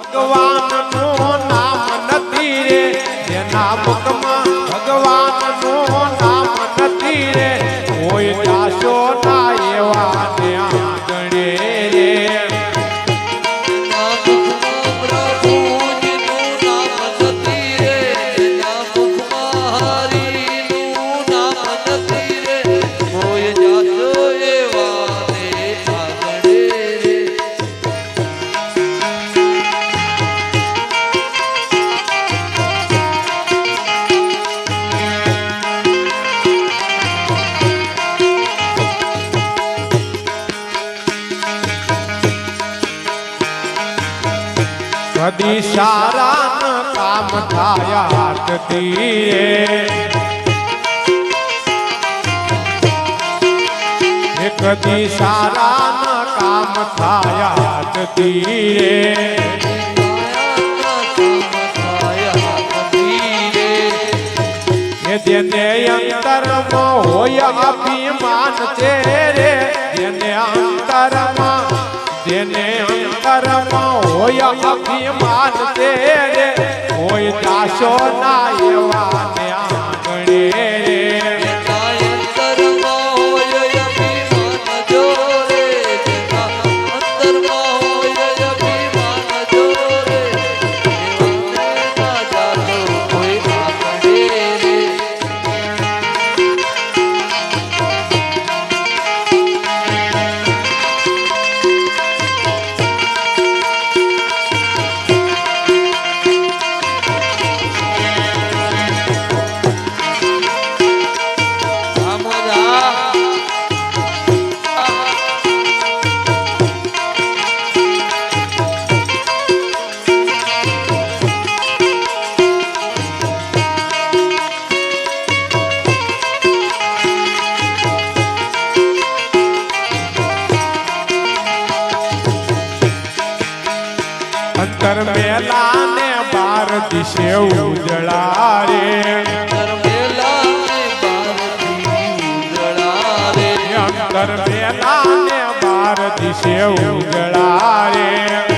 ભગવાનનું નામ નથી રે જેના મુખમાં ભગવાનનું નામ નથી રે કોઈ જાશો ના એવા ને આંગણે રે કદી સારા કામ થાયા રે કદી સારા કામ થાયા રે જેને અંતરમાં હોય અભિમાન છે રે જેને અંતરમાં હોય અભિમાન છે રે કોઈ જાશો ના એવા ને આંગણે રે અંતર મેલા ને બાર દિશે ઉજળા રે અંતર મેલા ને બાર દિશે ઉજળા રે